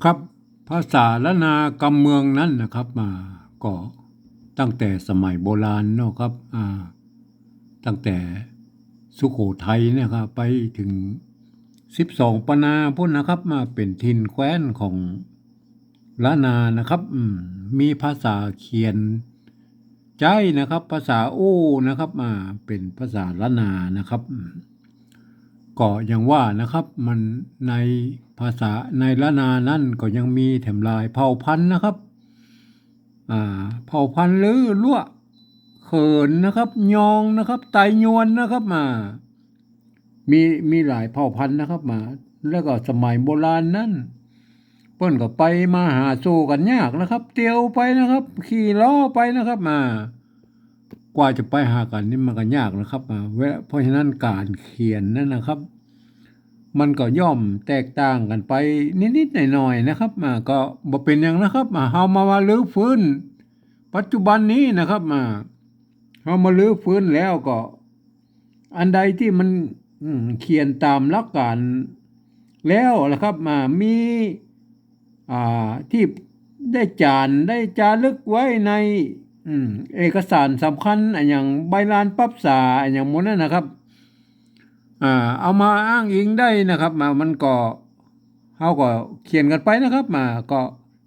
ครับภาษาละนากำเมืองนั้นนะครับมาก็ตั้งแต่สมัยโบราณเนาะครับตั้งแต่สุโขทัยเนี่ยครับไปถึง12ปนาพุ่นนะครับมาเป็นถิ่นแคว้นของละนานะครับมีภาษาเขียนใจนะครับภาษาอู้นะครับเป็นภาษาละนานะครับ ก็ยังว่านะครับมันในภาษาในละนานั่นก็ยังมีแถมลายเผ่าพันธุ์นะครับเผ่าพันธุ์หรือลั่วเขินนะครับยองนะครับไตยวนนะครับมีมีหลายเผ่าพันธุ์นะครับแล้วก็สมัยโบราณนั้นเปิ้นก็ไปมาหาสู่กันยากนะครับเตียวไปนะครับขี่ล้อไปนะครับกว่าจะไปหากันนี่มันก็ยากนะครับเพราะฉะนั้นการเขียนนั่นนะครับ มันก็ย่อมแตกต่างกันไปนิดๆหน่อยๆนะครับก็บ่เป็นอย่างนะครับเฮามาลื้อฟื้นปัจจุบันนี้นะครับเฮามาลื้อฟื้นแล้วก็อันใดที่มันเขียนตามหลักการแล้วนะครับมีที่ได้ได้จารึกไว้ในเอกสารสำคัญอย่างใบลานปรั๊บษาอย่างหมดนั่นนะครับ เอามาอ้างอิงได้นะครับมันก็เขาก็เขียนกันไปนะครับก็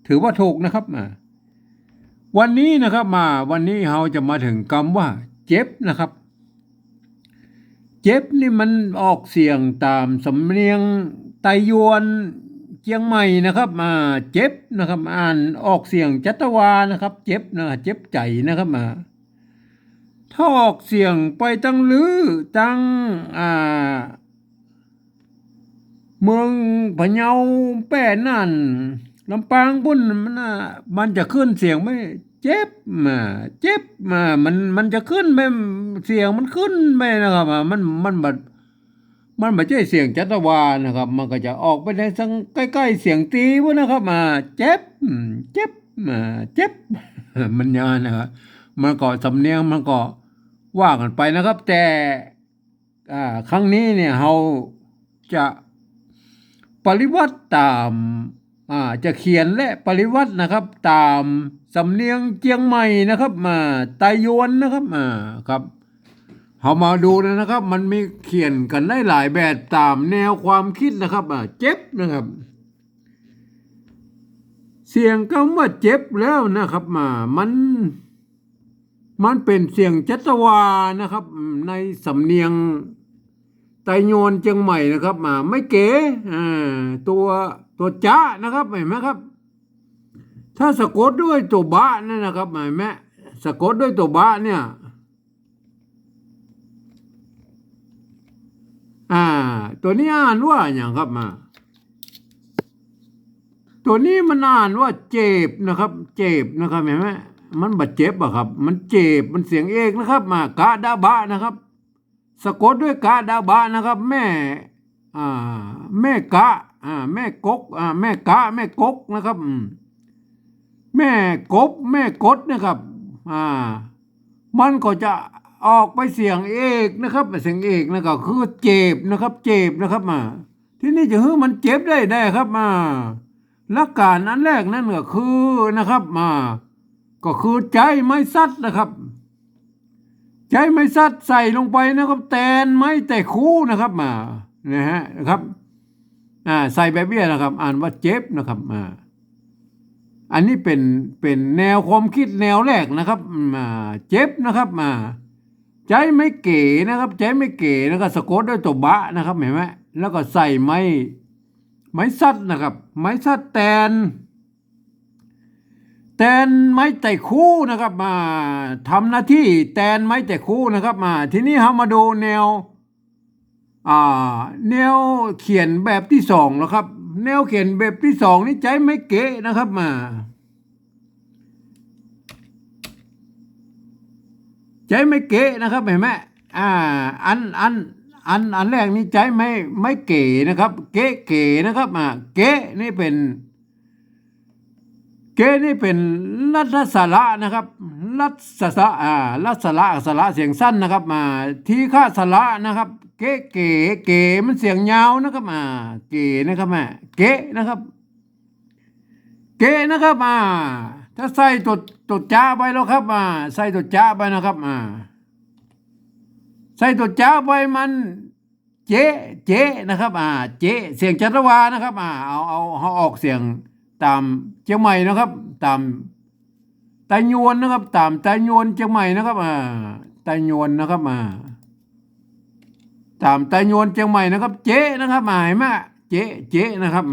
ถือว่าถูกนะครับวันนี้นะครับวันนี้เราจะมาถึงคำว่าเจ็บนะครับเจ็บนี่มันออกเสียงตามสำเนียงไตยวนเชียงใหม่นะครับเจ็บนะครับอ่านออกเสียงจัตวานะครับเจ็บนะเจ็บใจนะครับถ้าออกเสียงไปตั้งลือตั้งเมืองพะเยาแป้นั่นลำปางพุ่นมันจะขึ้นเสียงไม่เจ็บเจ็บมันจะขึ้นไปเสียงมันขึ้นไปนะครับมันไม่ใช่เสียงจัตวานะครับมันก็จะออกไปในทางใกล้ๆเสียงตีวะนะครับเจ็บเจ็บเจ็บมันยานะครับมันก็สำเนียงมันก็ว่ากันไปนะครับแต่ครั้งนี้เนี่ยเราจะปริวัติตามจะเขียนและปริวัตินะครับตามสำเนียงเจียงใหม่นะครับไตยวนนะครับครับเรามาดูนะครับมันมีเขียนกันได้หลายแบบตามแนวความคิดนะครับเจ็บนะครับเสียงคำว่าเจ็บแล้วนะครับมันเป็นเสียงจัตวานะครับในสำเนียงไตโยนเชียงใหม่นะครับไม่เก๋ตัวจ้านะครับเห็นไหมครับถ้าสะกดด้วยตัวบะนั่นนะครับเห็นไหมสะกดด้วยตัวบะเนี่ยตัวนี้อ่านว่าอย่างครับตัวนี้มันอ่านว่าเจ็บนะครับเจ็บนะครับเห็นไหมมันบาดเจ็บอะครับมันเจ็บมันเสียงเอกนะครับกะดาบะนะครับสะกดด้วยกะดาบะนะครับแม่แม่กะแม่กกแม่กะแม่กกนะครับแม่กบแม่กดนะครับมันก็จะออกไปเสียงเอกนะครับเสียงเอกนะครับคือเจ็บนะครับเจ็บนะครับที่นี่จะให้มันเจ็บได้ครับหลักการอันแรกนั่นก็คือนะครับก็คือใจไม่ซัดนะครับใจไม่ซัดใส่ลงไปนะครับแตนไม้แต่คู่นะครับนะครับใส่แบบนี้นะครับอ่านว่าเจ็บนะครับอันนี้เป็นแนวความคิดแนวแรกนะครับเจ็บนะครับใจไม่เก๋นะครับใจไม่เก๋นะครับสะกดด้วยตัวบะนะครับเห็นไหมแล้วก็ใส่ไม้ซัดนะครับไม้ซัดแตนไม้แต่คู่นะครับทำหน้าที่แตนไม้แต่คู่นะครับทีนี้เรามาดูแนวเขียนแบบที่สองนะครับแนวเขียนแบบที่สองนี่ใจไม่เก๋นะครับใจไม่เก๋นะครับเห็นไหมอันแรกนี่ใจไม่เก๋นะครับเก๋นะครับเก๋นี่เป็นรัฐสระนะครับรัฐสระเสียงสั้นนะครับทีฆาสระนะครับเก๋มันเสียงยาวนะครับเก๋นะครับเก๋นะครับ เกะนะครับถ้าใส่ตัวจ้าไปแล้วครับใส่ตัวจ้าไปนะครับใส่ตัวจ้าไปมันเจ๊นะครับเจ๊เสียงจัตวานะครับเอาออกเสียงตามเชียงใหม่นะครับตามไตยวนนะครับตามไตยวนเชียงใหม่นะครับไตยวนนะครับตามไตยวนเชียงใหม่นะครับเจ๊นะครับเห็นไหมเจ๊นะครับ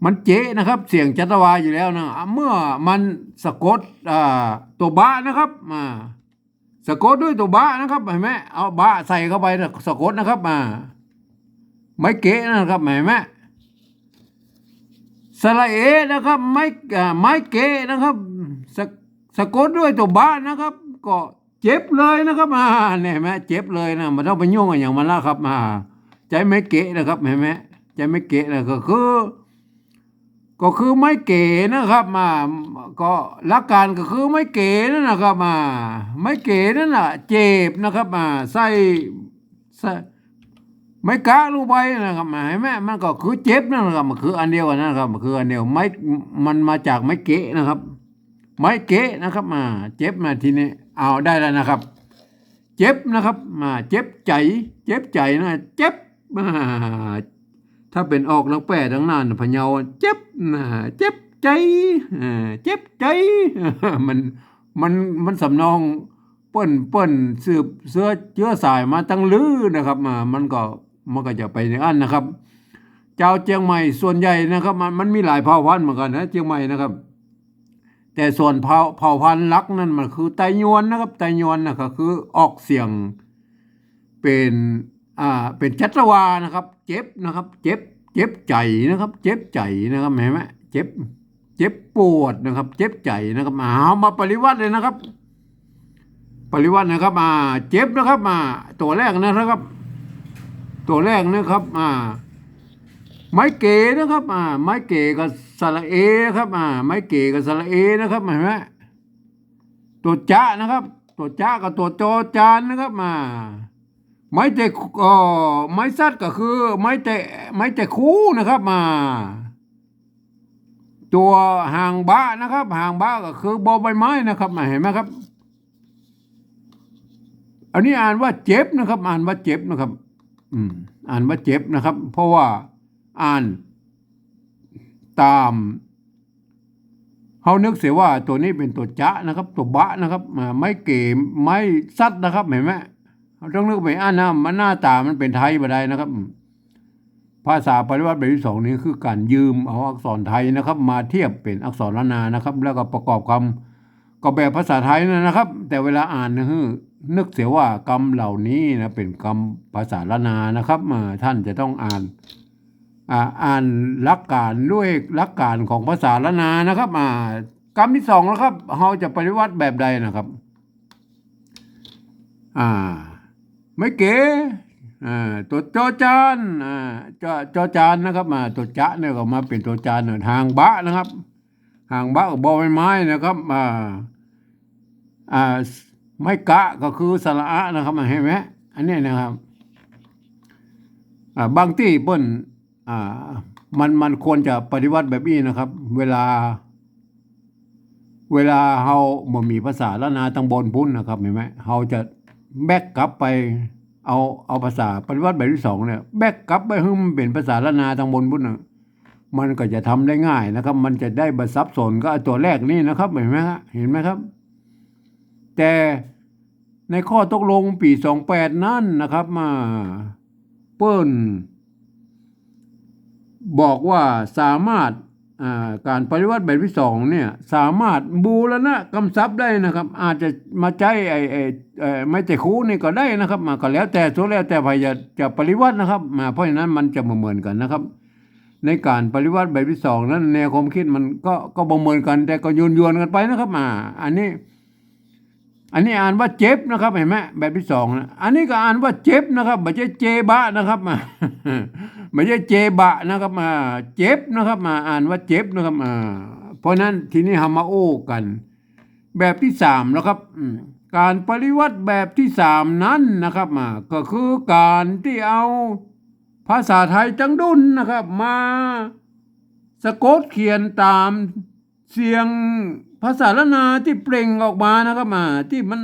มันเจ๊นะครับเสียงจัตวาอยู่แล้วนะเมื่อมันสะกดตัวบะนะครับสะกดด้วยตัวบะนะครับเห็นไหมเอาบะใส่เข้าไปสะกดนะครับไม่เก๋นะครับเห็นไหมสระเอนะครับไม่เก๋นะครับสะกดด้วยตัวบะนะครับก็เจ็บเลยนะครับเนี่ยเห็นไหมเจ็บเลยนะมันต้องไปยุ่งอย่างมันละครับใจไม่เก๋นะครับเห็นไหมใจไม่เก๋นะก็คือไม่เก๋นะครับก็หลักการก็คือไม่เก๋นั่นนะครับไม่เก๋นั่นน่ะเจ็บนะครับใส่ไม่กะลงไปนะครับเห็นไหมมันก็คือเจ็บนั่นนะครับมันคืออันเดียวกันนะครับมันคืออันเดียวไม่มันมาจากไม่เก๋นะครับไม่เก๋นะครับเจ็บทีนี้เอาได้แล้วนะครับเจ็บนะครับเจ็บใจนะเจ็บถ้าเป็นออกนักแปลทั้งนั้นพะเยาเจ็บเจ็บใจเจ็บใจมันสำนองเปิ้นสืบเชื้อสายมาตั้งลือนะครับมันก็จะไปอย่างนั้นนะครับเจ้าเชียงใหม่ส่วนใหญ่นะครับมันมีหลายเผ่าพันธุ์เหมือนกันนะเชียงใหม่นะครับแต่ส่วนเผ่าพันธุ์ลักนั่นมันคือไตยวนนะครับไตยวนนะครับคือออกเสียงเป็นจัตวานะครับเจ็บนะครับเจ็บใจนะครับเจ็บใจนะครับเห็นไหมเจ็บปวดนะครับเจ็บใจนะครับเอามาปริวัติเลยนะครับปริวัตินะครับเจ็บนะครับตัวแรกนะครับตัวแรกนะครับไม้เก๋นะครับไม้เก๋กับสระเอครับไม้เก๋กับสระเอนะครับเห็นไหมตัวจ้านะครับตัวจ้ากับตัวจอจานนะครับไม้แต่ไม้ซัดก็คือไม้แต่คู่นะครับตัวหางบ้านะครับหางบ้าก็คือบอใบไม้นะครับเห็นไหมครับอันนี้อ่านว่าเจ็บนะครับอ่านว่าเจ็บนะครับอ่านว่าเจ็บนะครับเพราะว่าอ่านตามเขานึกเสียว่าตัวนี้เป็นตัวจะนะครับตัวบะนะครับไม่เก๋ไม่ซัดนะครับเห็นไหมต้องนึกไปมันหน้าตามันเป็นไทยบ่ได้นะครับภาษาปริวัติแบบที่สองนี้คือการยืมเอาอักษรไทยนะครับมาเทียบเป็นอักษรล้านนานะครับแล้วก็ประกอบคำก็แบบภาษาไทยนะครับ แต่เวลาอ่านนึกเสียว่ากรรมเหล่านี้นะเป็นกรรมภาษาล้านนานะครับท่านจะต้องอ่านหลักการด้วยหลักการของภาษาล้านนานะครับกรรมที่สองนะครับเราจะปริวัติแบบใดนะครับไม่เก๋ตัวจอจานจอจานนะครับตัวจะเนี่ยก็มาเป็นตัวจานหางบะนะครับหางบะกับบอใบไม้นะครับไม่กะก็คือสระอะนะครับเห็นไหมอันนี้นะครับบางที่เปิ้นมันควรจะปฏิวัติแบบนี้นะครับเวลาเฮาบ่มีภาษาละนาทางบนพุ่นนะครับเห็นไหมเฮาจะแบกกลับไปเอาภาษาปฏิวัติแบบที่สองเนี่ยแบกกลับไปให้มันเป็นภาษาละนาทางบนพุ่นมันก็จะทำได้ง่ายนะครับมันจะได้บรรซับสนก็ตัวแรกนี่นะครับเห็นไหมครับแต่ในข้อตกลงปี28นั่นนะครับเปิ้นบอกว่าสามารถการปฏิวัติแบบที่สองเนี่ยสามารถบูรณะกำชับได้นะครับอาจจะมาใช้ไม่แต่คู่นี่ก็ได้นะครับก็แล้วแต่ส่วนแล้วแต่ใครจะปฏิวัตินะครับเพราะฉะนั้นมันจะเหมือนกันนะครับในการปฏิวัติแบบที่สองนั้นแนวความคิดมันก็เหมือนกันแต่ก็โยนกันไปนะครับอันนี้อ่านว่าเจ็บนะครับเห็นไหมแบบที่สองนะอันนี้ก็อ่านว่าเจ็บนะครับไม่ใช่เจบะนะครับไม่ใช่เจบะนะครับเจ็บนะครับอ่านว่าเจ็บนะครับเพราะนั้นทีนี้มาโอ้กันแบบที่สามนะครับการปฏิวัติแบบที่สามนั้นนะครับก็คือการที่เอาภาษาไทยจังดุนนะครับ สะกดเขียนตามเสียงภาษาละนาที่เปล่งออกมานะครับที่มัน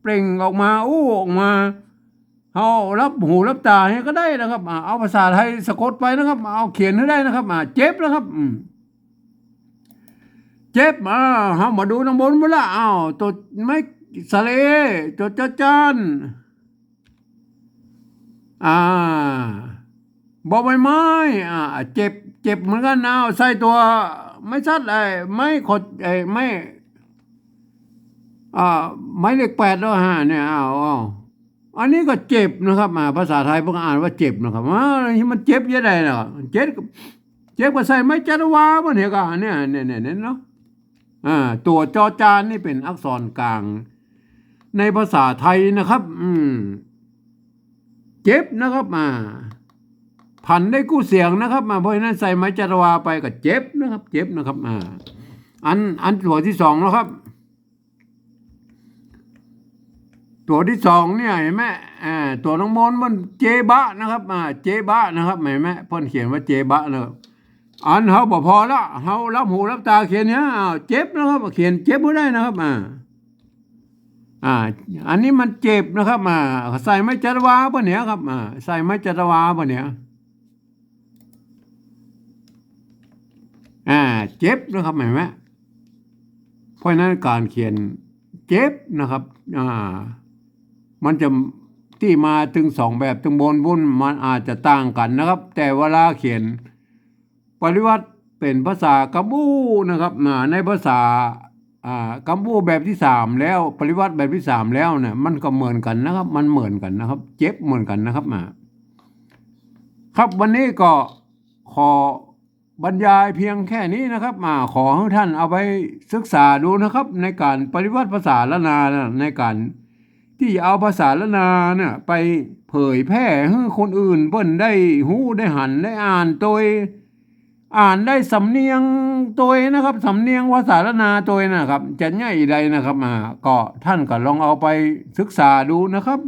เปล่งออกมาอู้ออกมาเฮารับหูรับตาให้ก็ได้นะครับเอาภาษาไทยสะกดไปนะครับเอาเขียนให้ได้นะครับเจ็บนะครับเจ็บเฮามาดูน้ำบนเวลาตัวไม่สะเลจดจานบอใบไม้เจ็บเหมือนกันใส่ตัวไม่ชัดไม่ขดไม่เลข8แล้วเนี่ยอันนี้ก็เจ็บนะครับภาษาไทยพวกอ่านว่าเจ็บนะครับมันเจ็บยังไงล่ะเจ็บก็ใส่ไม้จัตวาบ่เนี่ยก็เนี่ยเนาะตัวจอจานนี่เป็นอักษรกลางในภาษาไทยนะครับเจ็บนะครับพันได้กู้เสียงนะครับเพราะฉะนั้นใส่ไม้จัตวาไปก็เจ็บนะครับเจ็บนะครับอันตัวที่2แล้วครับตัวที่2เนี่ยเห็นไหมตัวน้องมนมันเจบะนะครับเจบะนะครับเห็นไหมเพิ่นเขียนว่าเจบะนะครับอันเขาบอกพอละเขารับหูรับตาเขียนเนี้ยเจ็บนะครับเขียนเจ็บไม่ได้นะครับอันนี้มันเจ็บนะครับใส่ไม้จัตวาปะเนี้ยครับใส่ไม้จัตวาปะเนี้ยเจ็บนะครับเห็นไหมเพราะนั้นการเขียนเจ็บนะครับมันจะที่มาถึง2แบบถึงบนบุญมันอาจจะต่างกันนะครับแต่เวลาเขียนปริวัติเป็นภาษากัมพูนะครับในภาษากัมพูแบบที่3แล้วปริวัติแบบที่3แล้วเนี่ยมันก็เหมือนกันนะครับมันเหมือนกันนะครับเจ็บเหมือนกันนะครับครับวันนี้ก็ขอบรรยายเพียงแค่นี้นะครับขอให้ท่านเอาไปศึกษาดูนะครับในการปริวัติภาษาละนาในการที่เอาภาษาละนาเนี่ยไปเผยแพร่ให้คนอื่นเพิ่นได้หู้ได้หันได้อ่านตัวอ่านได้สำเนียงตัวนะครับสำเนียงภาษาละนาตัวนะครับจะง่ายใดนะครับก็ท่านก็ลองเอาไปศึกษาดูนะครับ